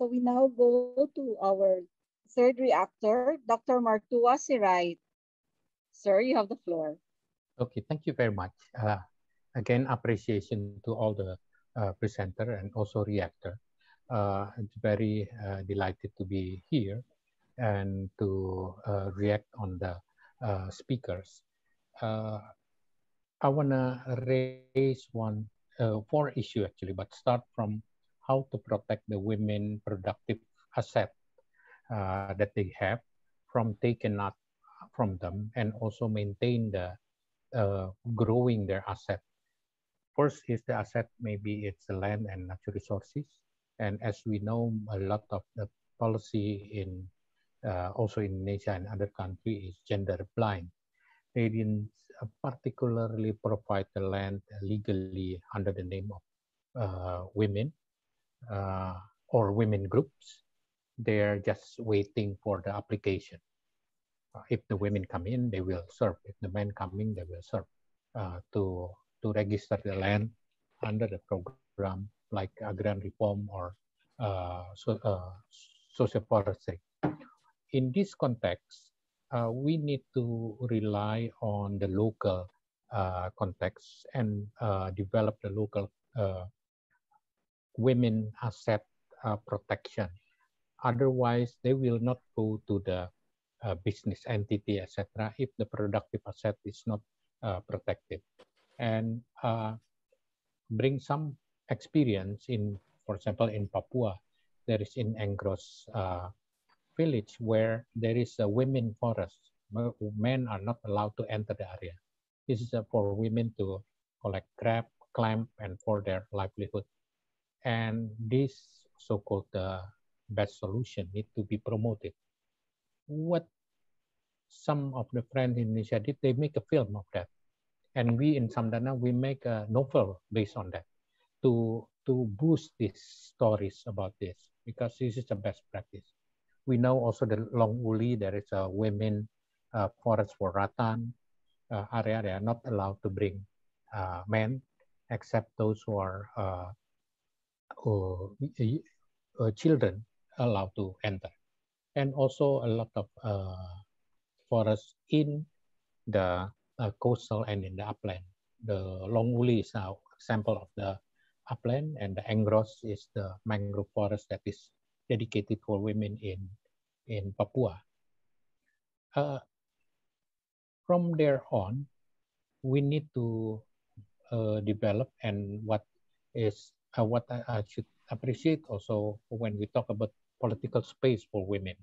So we now go to our third reactor, Dr. Martua Sirait. Sir, you have the floor. Okay, thank you very much. Again, appreciation to all the presenter and also reactor. It's very delighted to be here and to react on the speakers. Uh, I want to raise four issue actually, but start from how to protect the women productive asset that they have from taken out from them, and also maintain the growing their asset. First is the asset, maybe it's the land and natural resources. And as we know, a lot of the policy in also in Indonesia and other countries is gender blind. They didn't particularly provide the land legally under the name of women uh, or women groups. They're just waiting for the application. If the women come in, they will serve. If the men come in, they will serve to register the land under the program like agrarian reform or social forestry. In this context, we need to rely on the local context and develop the local women asset protection. Otherwise, they will not go to the business entity, etc., if the productive asset is not protected. And bring some experience in, for example, in Papua, there is in Engros village where there is a women forest. Men are not allowed to enter the area. This is for women to collect crab, clam, and for their livelihood. And this so-called best solution need to be promoted. What some of the friends in Indonesia did, they make a film of that. And we in Samdana, we make a novel based on that to boost these stories about this, because this is the best practice. We know also the Long Uli, there is a women forest for rattan area. They are not allowed to bring men, except those who are children allowed to enter. And also a lot of forests in the coastal and in the upland. The Long Uli is an example of the upland, and the Engros is the mangrove forest that is dedicated for women in Papua. From there on, we need to develop, and what I should appreciate also when we talk about political space for women.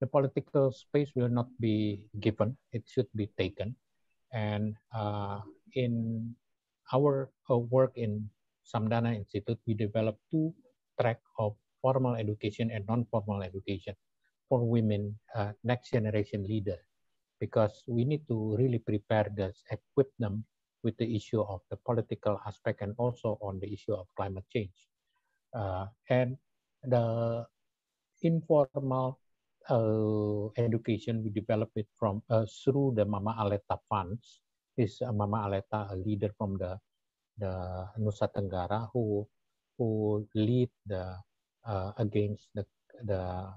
The political space will not be given, it should be taken. And in our work in Samdana Institute, we developed two tracks of formal education and non-formal education for women, next generation leader, because we need to really prepare this, equip them with the issue of the political aspect and also on the issue of climate change. And the informal education, we develop it from through the Mama Aleta funds. Is Mama Aleta a leader from the Nusa Tenggara who lead the against the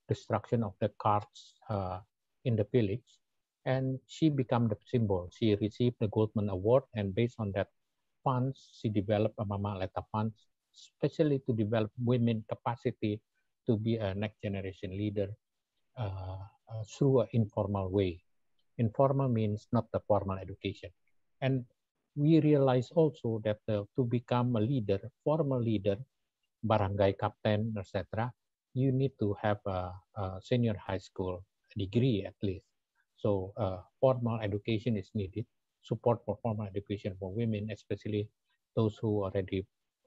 destruction of the carts in the village, and she became the symbol. She received the Goldman Award, and based on that funds, she developed a Mama Aleta funds, especially to develop women capacity to be a next generation leader through an informal way. Informal means not the formal education. And we realize also that to become a leader, formal leader, barangay captain, etc., you need to have a senior high school degree at least. So formal education is needed. Support for formal education for women, especially those who already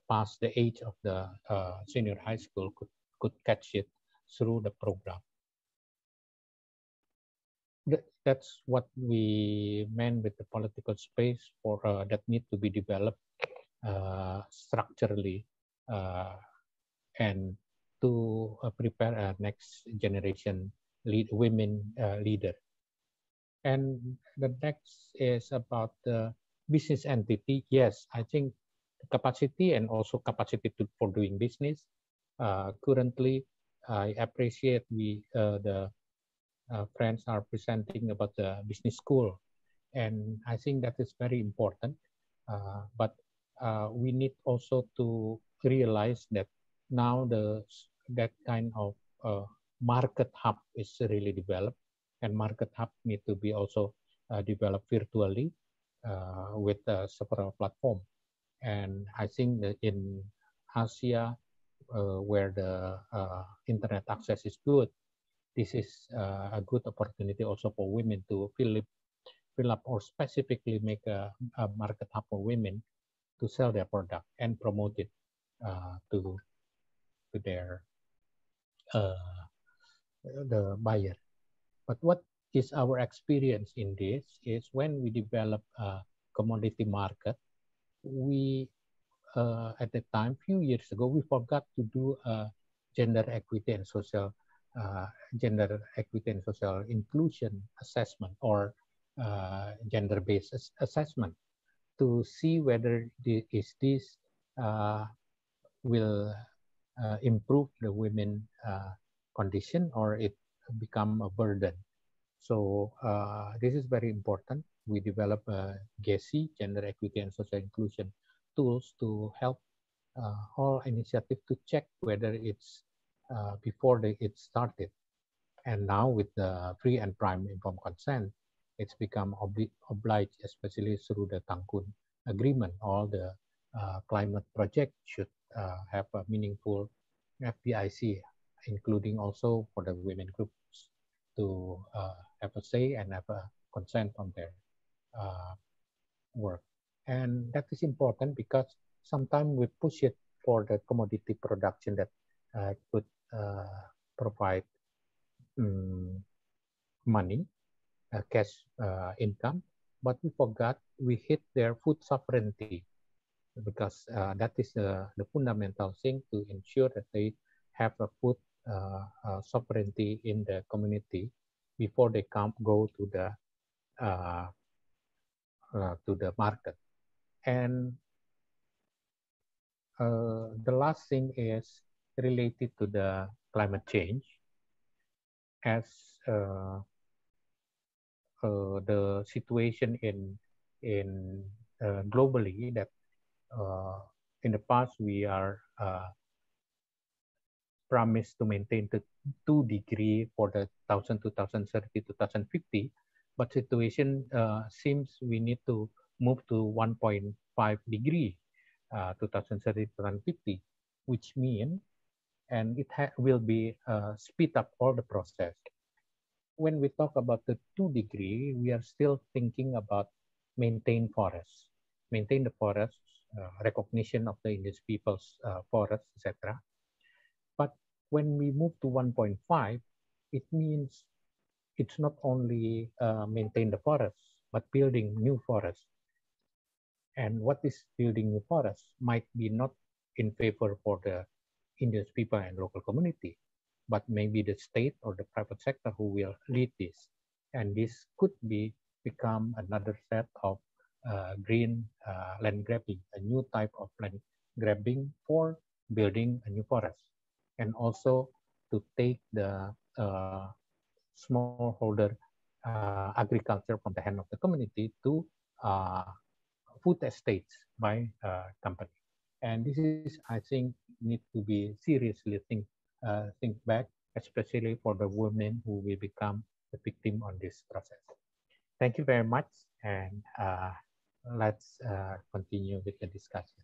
past the age of the senior high school, could catch it through the program. That's what we meant with the political space for that need to be developed structurally and to prepare a next generation women leader. And the next is about the business entity. Yes, I think capacity and also capacity for doing business Currently, I appreciate the friends are presenting about the business school, and I think that is very important. But we need also to realize that now that kind of market hub is really developed, and market hub need to be also developed virtually with several platform. And I think that in Asia, where the internet access is good, this is a good opportunity also for women to fill up or specifically make a market hub for women to sell their product and promote it to their uh, the buyer. But what is our experience in this is when we develop a commodity market, we at the time, few years ago, we forgot to do gender equity and social gender equity and social inclusion assessment or gender-based assessment to see whether this uh, will improve the women condition or it become a burden. So this is very important. We develop GESI, Gender Equity and Social Inclusion tools to help all initiative to check whether it's before it started. And now with the free and prime informed consent, it's become obliged, especially through the Cancun agreement. All the climate project should have a meaningful FDIC, including also for the women groups to have a say and have a consent on their uh, work. And that is important because sometimes we push it for the commodity production that could provide money, cash income, but we forgot we hit their food sovereignty because that is the fundamental thing to ensure that they have a food sovereignty in the community before they can go uh, to the market. And the last thing is related to the climate change. As the situation in globally that in the past we are promised to maintain the 2 degree for the 2030, 2050, but situation seems we need to move to 1.5 degree 2030, 2050, which means and it will be speed up all the process. When we talk about the 2 degree, we are still thinking about maintain forests, maintain the forests, recognition of the indigenous people's forests, etc. But when we move to 1.5, it means it's not only maintain the forests, but building new forests. And what is building new forests might be not in favor for the indigenous people and local community, but maybe the state or the private sector who will lead this. And this could become another set of green land grabbing, a new type of land grabbing for building a new forest. And also to take the smallholder agriculture from the hand of the community to food estates by company. And this is, I think, need to be seriously think back, especially for the women who will become the victim on this process. Thank you very much, and let's continue with the discussion.